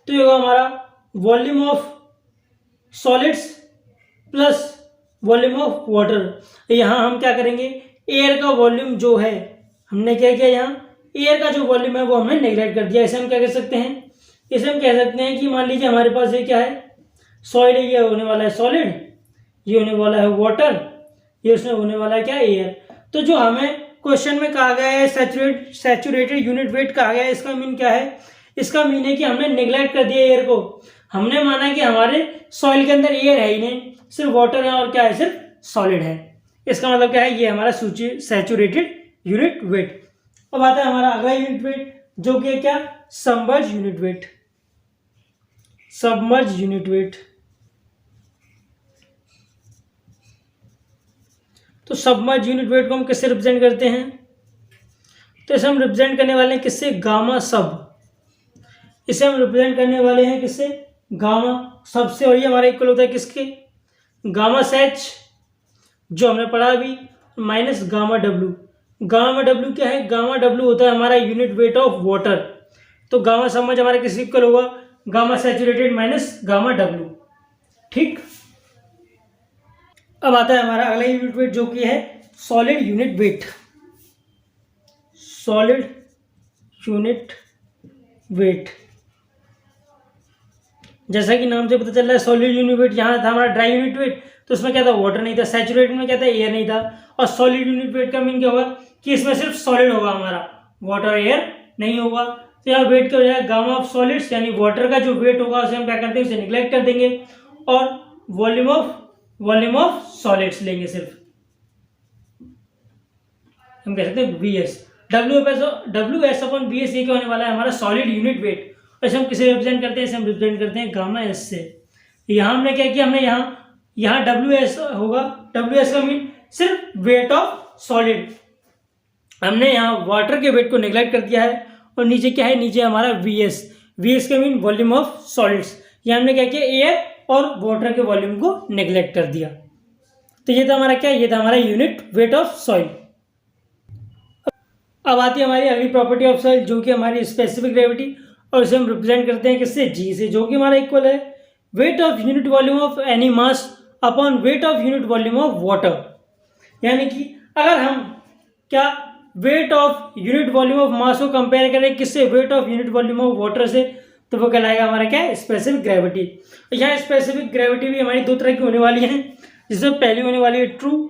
तो ये होगा हमारा volume of solids plus volume of water. यहाँ हम क्या करेंगे, एयर का वॉल्यूम जो है, हमने क्या किया, यहाँ एयर का जो वॉल्यूम है वो हमने नेग्लेक्ट कर दिया। इसे हम क्या कह सकते हैं, इसे हम कह सकते हैं कि मान लीजिए हमारे पास ये क्या है, सॉइल है, ये होने वाला है सॉलिड, ये होने वाला है वाटर, ये उसमें होने वाला है क्या, एयर। तो जो हमें क्वेश्चन में कहा गया है सैचुरेटेड यूनिट वेट कहा गया है, इसका मीन क्या है, इसका मीन है कि हमने नेग्लेक्ट कर दिया एयर को। हमने माना कि हमारे सॉइल के अंदर एयर है ही नहीं, सिर्फ वाटर है, और क्या है, सिर्फ सॉलिड है। इसका मतलब क्या है, ये हमारा सैचुरेटेड यूनिट वेट। अब आता है हमारा अगला यूनिट वेट, जो कि क्या, submerge unit weight. Submerge unit weight, तो सबमर्ज यूनिट वेट को हम किससे रिप्रेजेंट करते हैं, तो इसे हम रिप्रेजेंट करने वाले हैं किससे, गामा सब। इसे हम रिप्रेजेंट करने वाले हैं किससे, गामा सब से, और ये हमारा इक्वल होता है किसके, गामा सेच, जो हमने पढ़ा अभी, minus gamma W. Gamma W क्या है? गामा डब्ल्यू होता है हमारा यूनिट वेट ऑफ वाटर। तो गामा समझ हमारे किस इक्वल होगा? Gamma saturated minus gamma W. ठीक, अब आता है हमारा अगला यूनिट वेट जो कि है solid unit weight. Solid unit weight, जैसा कि नाम से पता चल रहा है सॉलिड यूनिट वेट। यहाँ था हमारा ड्राई यूनिट वेट, तो उसमें क्या था? वाटर नहीं था। सैचुरेटेड में क्या था? एयर नहीं था। और सॉलिड यूनिट वेट का मीन क्या होगा कि इसमें सिर्फ सॉलिड होगा हमारा, वाटर एयर नहीं होगा। तो यहाँ वेट क्या हो जाएगा? गामा ऑफ सॉलिड्स, यानी वाटर का जो वेट होगा उसे हम क्या करते हैं? उसे निग्लेक्ट कर देंगे और वॉल्यूम ऑफ सॉलिड्स लेंगे सिर्फ। हम कह सकते हैं V S. W S upon V S ये क्या होने वाला है? हमारा सॉलिड यूनिट वेट। और इसे हम किसे रिप्रेजेंट करते हैं? इसे हम रिप्रेजेंट करते हैं गामा एस से। यहाँ हमने क्या किया? हमने यहाँ डब्ल्यू एस होगा। डब्ल्यू एस का मीन सिर्फ वेट ऑफ सॉलिड। हमने यहाँ वाटर के वेट को नेग्लेक्ट कर दिया है। और नीचे क्या है? नीचे हमारा वी एस। वी एस का मीन वॉल्यूम ऑफ सॉलिड्स। यहाँ हमने क्या किया? एयर और वाटर के वॉल्यूम को नेग्लेक्ट कर दिया। तो ये था हमारा क्या? ये था हमारा यूनिट वेट ऑफ सॉइल। अब आती है हमारी अगली प्रॉपर्टी ऑफ सॉइल जो कि हमारी स्पेसिफिक ग्रेविटी, और इसे हम रिप्रेजेंट करते हैं किससे? जी से, जो कि हमारा इक्वल है weight of unit volume of any mass upon weight of unit volume of water. यानी कि अगर हम क्या weight of unit volume of mass को कंपेयर करें किससे? Weight of unit volume of water से, तो वो कहलाएगा हमारा क्या? Specific gravity. यहाँ स्पेसिफिक ग्रेविटी भी हमारी दो तरह की होने वाली है, जिसमें पहली होने वाली है ट्रू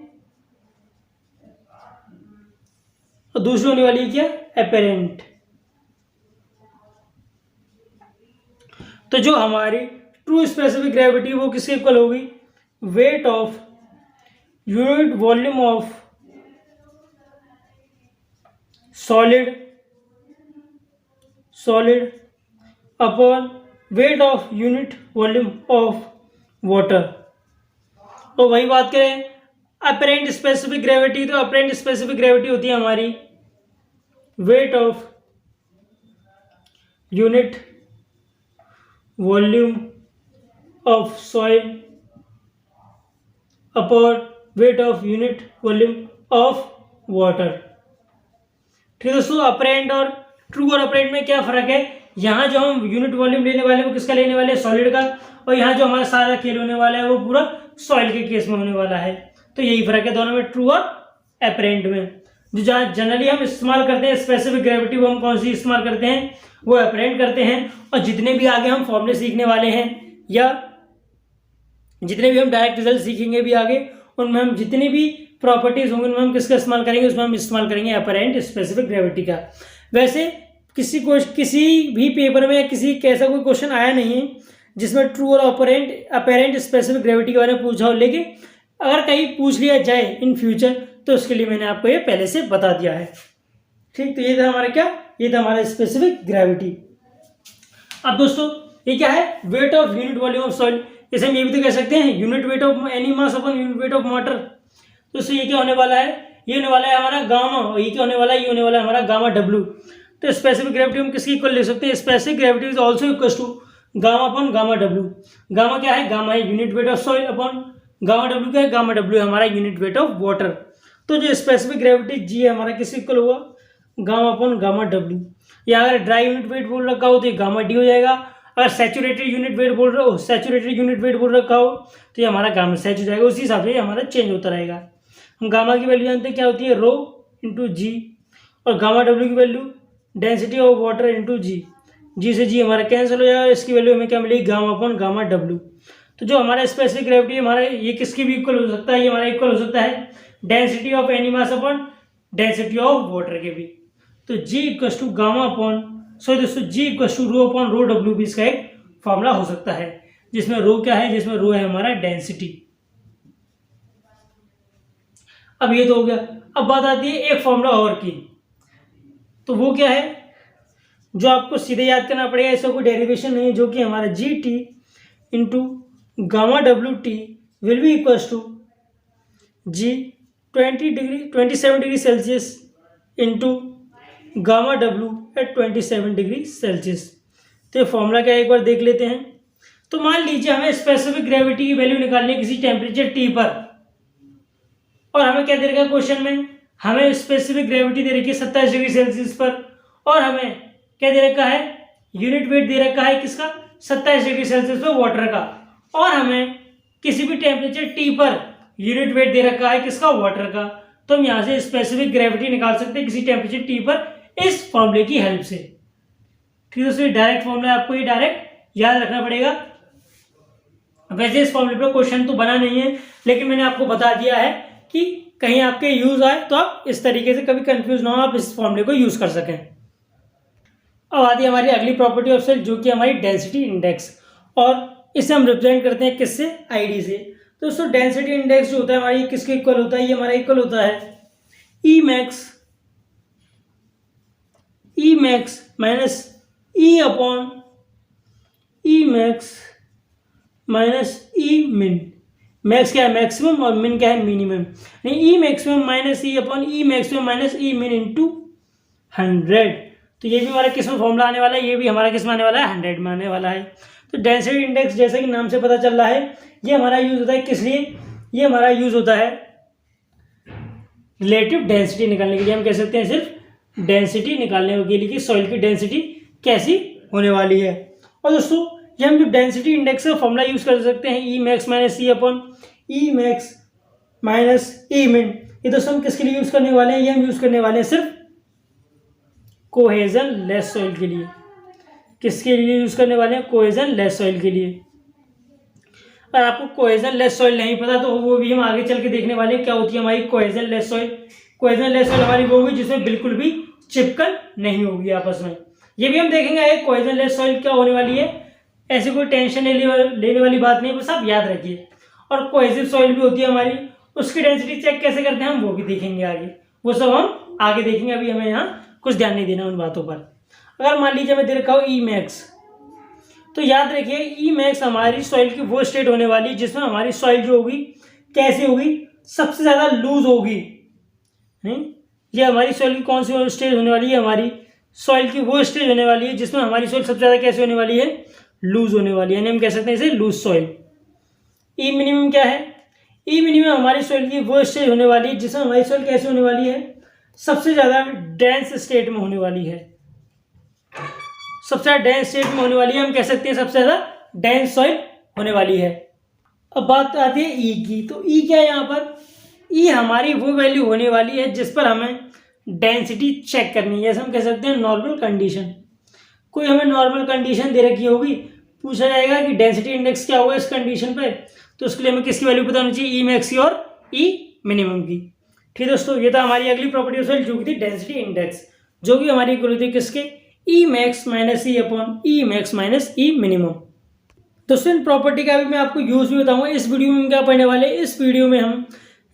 और दूसरी होने वाली है क्या? एपेरेंट। तो जो हमारी ट्रू स्पेसिफिक ग्रेविटी वो किसके इक्वल होगी? Weight of unit volume of solid upon weight of unit volume of water. तो वही बात करें अपरेंट स्पेसिफिक ग्रेविटी, तो अपरेंट स्पेसिफिक ग्रेविटी होती है हमारी weight of unit volume of soil upon weight of unit volume of water. ठीक है दोस्तों, अपरेंट और ट्रू और अपरेंट में क्या फर्क है? यहाँ जो हम यूनिट वॉल्यूम लेने वाले हैं वो किसका लेने वाले हैं? सॉलिड का। और यहाँ जो हमारा सारा खेल होने वाला है वो पूरा सॉइल के केस में होने वाला है। तो यही फर्क है दोनों में, ट्रू और अपरेंट में। जो जहाँ जनरली हम इस्तेमाल करते हैं स्पेसिफिक ग्रेविटी, वो हम कौन सी इस्तेमाल करते हैं? वो अपरेंट करते हैं। और जितने भी आगे हम फॉर्मूले सीखने वाले हैं या जितने भी हम डायरेक्ट रिजल्ट सीखेंगे भी आगे, उनमें हम जितनी भी प्रॉपर्टीज होंगी उनमें हम किसका इस्तेमाल करेंगे? उसमें हम इस्तेमाल करेंगे अपरेंट स्पेसिफिक ग्रेविटी का। वैसे किसी भी पेपर में किसी कैसा कोई क्वेश्चन आया नहीं है जिसमें ट्रू और अपरेंट स्पेसिफिक ग्रेविटी के बारे में पूछा हो, लेकिन अगर कहीं पूछ लिया जाए इन फ्यूचर तो उसके लिए मैंने आपको ये पहले से बता दिया है। ठीक, तो ये था हमारा क्या? ये था हमारा स्पेसिफिक ग्रेविटी। अब दोस्तों ये क्या है? Weight of unit volume of soil. जैसे हम ये भी तो कह सकते हैं unit weight of any mass upon unit weight of water. तो इससे ये क्या होने वाला है? ये होने वाला है हमारा गामा, और ये क्या होने वाला है? ये होने वाला है हमारा गामा डब्ल्यू। तो स्पेसिफिक ग्रेविटी हम किसकी इक्वल ले सकते हैं? Specific gravity is also equal to gamma upon gamma W. Gamma क्या है? गामा है unit weight of soil upon gamma W क्या है? गामा डब्ल्यू है हमारा यूनिट वेट ऑफ वाटर। तो जो स्पेसिफिक ग्रेविटी जी है हमारा किसके इक्वल होगा? Gamma upon gamma W. या अगर ड्राई यूनिट वेट बोल रखा हो तो ये गामा डी हो जाएगा। अगर सैचुरेटेड यूनिट वेट बोल रखा हो तो ये हमारा गामा सैच हो जाएगा। उसी हिसाब से हमारा चेंज होता रहेगा। हम गामा की वैल्यू जानते हैं क्या होती है? Rho into G. और गामा डब्ल्यू की value density of water into G. G से जी हमारा कैंसिल हो जाएगा। इसकी वैल्यू हमें क्या मिलेगी? Gamma upon gamma W. तो जो हमारा स्पेसिफिक ग्रेविटी हमारा ये किसकी भी इक्वल हो सकता है? ये हमारा इक्वल हो सकता है density of any mass upon density of water के भी। तो G equal to gamma upon दोस्तों G equal to rho upon rho W भी इसका एक फॉर्मूला हो सकता है, जिसमें रो क्या है? जिसमें रो है हमारा डेंसिटी। अब ये तो हो गया। अब बात आती है एक फॉर्मूला और की, तो वो क्या है? जो आपको सीधे याद करना पड़ेगा, ऐसा कोई डेरिवेशन नहीं है, जो कि हमारा G T into gamma W T will be equal to G 27 degree Celsius into gamma W at 27 degree Celsius. तो ये फॉर्मूला क्या है एक बार देख लेते हैं। तो मान लीजिए हमें स्पेसिफिक ग्रेविटी की वैल्यू निकालनी है किसी टेम्परेचर टी पर, और हमें क्या दे रखा है क्वेश्चन में, हमें स्पेसिफिक ग्रेविटी दे रखी है 27 डिग्री सेल्सियस पर, और हमें क्या दे रखा है, यूनिट वेट दे रखा है किसका, 27 डिग्री सेल्सियस पर वाटर का, और हमें किसी भी टेम्परेचर टी पर यूनिट वेट दे रखा है किसका, वाटर का। तो हम यहाँ से स्पेसिफिक ग्रेविटी निकाल सकते हैं किसी टेम्परेचर टी पर इस फॉर्मूले की हेल्प से। ठीक है दोस्तों, डायरेक्ट फॉर्मूला आपको ये डायरेक्ट याद रखना पड़ेगा। वैसे इस फॉर्मूले पर क्वेश्चन तो बना नहीं है, लेकिन मैंने आपको बता दिया है कि कहीं आपके यूज आए तो आप इस तरीके से कभी कंफ्यूज ना हो, आप इस फॉर्मूले को यूज कर सकें। अब आती है हमारी अगली प्रॉपर्टी ऑफ सेल, जो कि हमारी डेंसिटी इंडेक्स, और इसे हम रिप्रेजेंट करते हैं किससे, आईडी से। तो दोस्तों डेंसिटी इंडेक्स जो होता है हमारी किसके इक्वल होता है, ये हमारा इक्वल होता है E max minus E upon E max minus E min. Max क्या है, मैक्सिमम, और मिन क्या है, minimum. E maximum minus E upon E maximum minus E min into 100। तो ये भी हमारा किस में फॉर्मूला आने वाला है, ये भी हमारा किस में आने वाला है, 100 में आने वाला है। तो डेंसिटी इंडेक्स जैसे कि नाम से पता चल रहा है, ये हमारा यूज होता है किस लिए, ये हमारा यूज होता है रिलेटिव डेंसिटी निकालने के लिए। हम कह सकते हैं सिर्फ डेंसिटी निकालने के लिए कि सॉइल की डेंसिटी कैसी होने वाली है। और दोस्तों ये हम जो डेंसिटी इंडेक्स का फॉर्मूला यूज कर सकते हैं, ई max minus E upon E max minus E मिन, ये दोस्तों हम किसके लिए यूज करने वाले हैं, ये हम यूज करने वाले हैं सिर्फ कोहेजन लेस सॉइल के लिए। किसके लिए यूज करने वाले हैं, कोहेजन लेस सॉइल के लिए। और आपको कोहेजन लेस सॉइल नहीं पता तो वो भी हम आगे चल के देखने वाले हैं क्या होती है हमारी cohesion less soil. Cohesion less soil हमारी वो होगी जिसमें बिल्कुल भी चिपकन नहीं होगी आपस में, ये भी हम देखेंगे। कोहेजन लेस सॉइल क्या होने वाली है, ऐसी कोई टेंशन लेने वाली बात नहीं, बस आप याद रखिए। और कोहेसिव सॉइल भी होती है हमारी, उसकी डेंसिटी चेक कैसे करते हैं हम वो भी देखेंगे आगे, वो सब हम आगे देखेंगे। अभी हमें यहाँ कुछ ध्यान नहीं देना उन बातों पर। अगर मान लीजिए मैं दे रखा हूँ ई मैक्स, तो याद रखिए ई मैक्स हमारी सॉइल की वो स्टेट होने वाली जिसमें हमारी सॉइल जो होगी कैसी होगी, सबसे ज़्यादा लूज होगी। नहीं, ये हमारी सॉइल की कौन सी स्टेज होने वाली है, हमारी सॉइल की वो स्टेज होने वाली है जिसमें हमारी सॉइल सबसे ज़्यादा कैसी होने वाली है, लूज होने वाली है। यानी हम कह सकते हैं इसे लूज सॉइल। ई मिनिमम क्या है, ई मिनिमम हमारी सॉइल की वो स्टेज होने वाली है जिसमें हमारी सॉइल कैसी होने वाली है, सबसे ज़्यादा डेंस स्टेट में होने वाली है। सबसे ज़्यादा डेंस स्टेट में होने वाली है, हम कह सकते हैं सबसे ज़्यादा डेंस सॉइल होने वाली है। अब बात आती है ई की, तो ई क्या है यहाँ पर, ई हमारी वो वैल्यू होने वाली है जिस पर हमें डेंसिटी चेक करनी है। जैसे हम कह सकते हैं नॉर्मल कंडीशन, कोई हमें नॉर्मल कंडीशन दे रखी होगी, पूछा जाएगा कि डेंसिटी इंडेक्स क्या होगा इस कंडीशन पे, तो उसके लिए हमें किसकी वैल्यू पता होनी चाहिए, ई मैक्स की और ई मिनिमम की। ठीक है दोस्तों, ये था हमारी अगली प्रॉपर्टी ऑफ सॉइल जो कि थी डेंसिटी इंडेक्स, जो कि हमारी इक्वल होती है किसके, ई max minus E upon E max minus ई मिनिमम। दोस्तों इन प्रॉपर्टी का भी मैं आपको यूज भी बताऊंगा। इस वीडियो में हम क्या पढ़ने वाले हैं, इस वीडियो में हम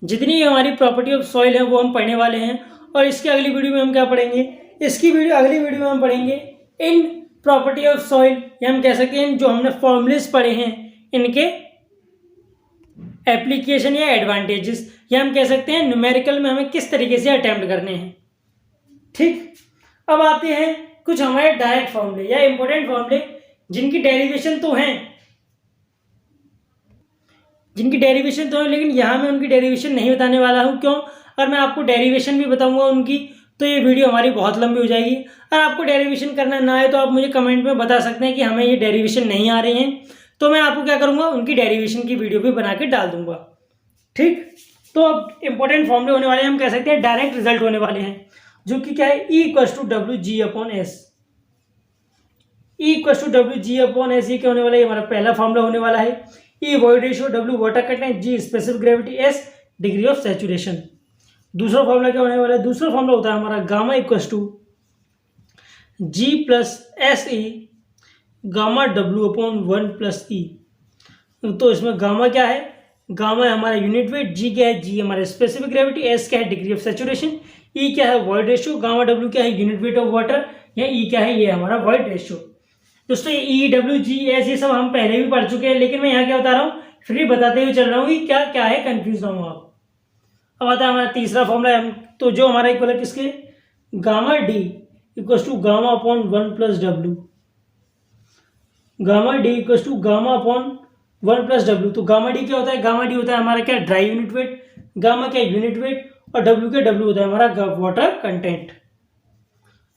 जितनी हमारी प्रॉपर्टी ऑफ सॉइल है वो हम पढ़ने वाले हैं। और इसकी अगली वीडियो में हम क्या पढ़ेंगे, अगली वीडियो में हम पढ़ेंगे इन प्रॉपर्टी ऑफ सॉइल, या हम कह सकते हैं जो हमने फॉर्मूलेस पढ़े हैं इनके एप्लीकेशन या एडवांटेजेस, या हम कह सकते हैं न्यूमेरिकल में हमें किस तरीके से अटेम्प्ट करने हैं। ठीक, अब आते हैं कुछ हमारे डायरेक्ट फॉर्मूले या इंपॉर्टेंट फॉर्मूले जिनकी डेरिवेशन तो हैं, लेकिन यहाँ मैं उनकी डेरिवेशन नहीं बताने वाला हूँ। क्यों, अगर मैं आपको डेरिवेशन भी बताऊंगा उनकी तो ये वीडियो हमारी बहुत लंबी हो जाएगी। अगर आपको डेरिवेशन करना ना आए तो आप मुझे कमेंट में बता सकते हैं कि हमें ये डेरिवेशन नहीं आ रही हैं, तो मैं आपको क्या करूँगा, उनकी डेरिवेशन की वीडियो भी बना के डाल दूंगा। ठीक, तो अब इंपॉर्टेंट फॉर्मूले होने वाले हैं, हम कह सकते हैं डायरेक्ट रिजल्ट होने वाले हैं, जो कि क्या है, E equals to W G upon S. E equals to W G upon S, ये क्या होने वाला है, हमारा पहला फॉर्मूला होने वाला है। E void ratio, W water content, G specific gravity, S degree of saturation. दूसरा फॉर्मूला क्या होने वाला है, दूसरा फॉर्मूला होता है हमारा gamma equals to G plus S E gamma W upon 1 plus E. तो इसमें गामा क्या है, गामा है हमारा यूनिट वेट, जी क्या है, जी हमारा स्पेसिफिक ग्रेविटी, एस क्या है डिग्री ऑफ सैचुरेशन, ई क्या है वॉइड रेशियो, गामा डब्ल्यू क्या है यूनिट वेट ऑफ वाटर, या ई क्या है, ये हमारा वॉइड रेशियो। दोस्तों ई डब्ल्यू जी एस ये सब हम पहले भी पढ़ चुके हैं, लेकिन मैं यहाँ क्या बता रहा हूँ, फिर बताते हुए चल रहा हूँ कि क्या क्या है, कंफ्यूज ना हो आप। अब आता है हमारा तीसरा फॉर्मूला, तो जो हमारा इक्वल है किसके, gamma D equals to gamma upon 1 plus W. Gamma D equals to gamma upon 1 plus W. तो गामा डी क्या होता है, गामा डी होता है हमारा क्या, ड्राई यूनिट वेट। गामा क्या यूनिट वेट, और डब्ल्यू क्या डब्ल्यू होता है हमारा वाटर कंटेंट।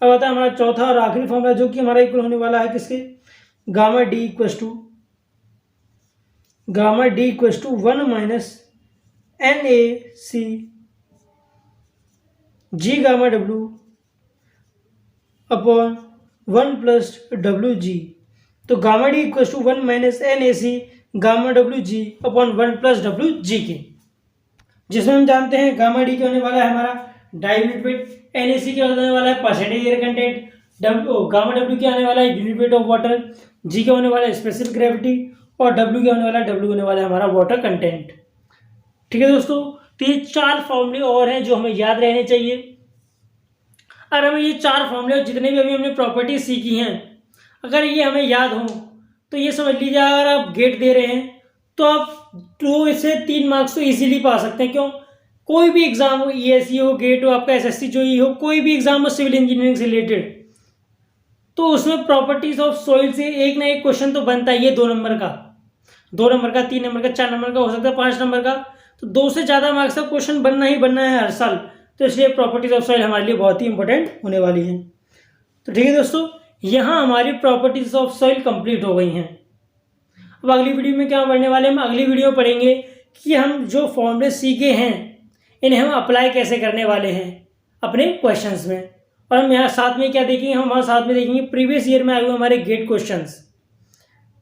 अब आता है हमारा चौथा और आखिरी फॉर्मूला जो कि हमारा इक्वल होने वाला है किसके, gamma D equals to 1 minus N A C G gamma W upon 1 plus W G. तो gamma D equal to 1 minus N A C gamma W G upon 1 plus W G के, जिसमें हम जानते हैं गामा डी क्या होने वाला है हमारा डाइल्यूट वेट, एन ए सी क्या होने वाला है percentage air content, gamma W क्या आने वाला है यूनिट वेट ऑफ वाटर, जी क्या होने वाला है स्पेसिफिक ग्रेविटी, और डब्ल्यू क्या होने वाला है डब्ल्यू होने वाला है हमारा वाटर कंटेंट। ठीक है दोस्तों, तो ये 4 फॉर्मूले और हैं जो हमें याद रहने चाहिए। और हमें ये 4 फॉर्मूले जितने भी अभी हमने प्रॉपर्टी सीखी हैं, अगर ये हमें याद हो तो ये समझ लीजिए अगर आप गेट दे रहे हैं तो आप 2 से 3 मार्क्स तो इजीली पा सकते हैं। क्यों, कोई भी एग्जाम हो, ईएसई हो, गेट हो, आपका एसएससी जो ही हो, कोई भी एग्जाम हो सिविल इंजीनियरिंग से रिलेटेड, तो उसमें प्रॉपर्टीज ऑफ सॉइल से एक ना एक क्वेश्चन तो बनता ही है 2 नंबर का, 3 नंबर का, 4 नंबर का, हो सकता है 5 नंबर का। तो 2 से ज़्यादा मार्क्स का क्वेश्चन बनना ही बनना है हर साल। तो इसलिए प्रॉपर्टीज ऑफ सॉइल हमारे लिए बहुत ही इंपॉर्टेंट होने वाली है। तो ठीक है दोस्तों, यहाँ हमारी प्रॉपर्टीज ऑफ सॉइल कंप्लीट हो गई हैं। अब अगली वीडियो में क्या पढ़ने वाले हम अगली वीडियो में पढ़ेंगे कि हम जो फॉर्मूले सीखे हैं इन्हें हम अप्लाई कैसे करने वाले हैं अपने क्वेश्चंस में। और हम यहाँ साथ में क्या देखेंगे, हम वहाँ साथ में देखेंगे प्रीवियस ईयर में आए हुए हमारे गेट क्वेश्चंस।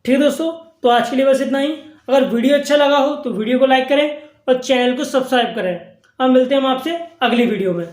ठीक है दोस्तों, तो आज के लिए बस इतना ही। अगर वीडियो अच्छा लगा हो तो वीडियो को लाइक करें और चैनल को सब्सक्राइब करें। अब मिलते हैं हम आपसे अगली वीडियो में।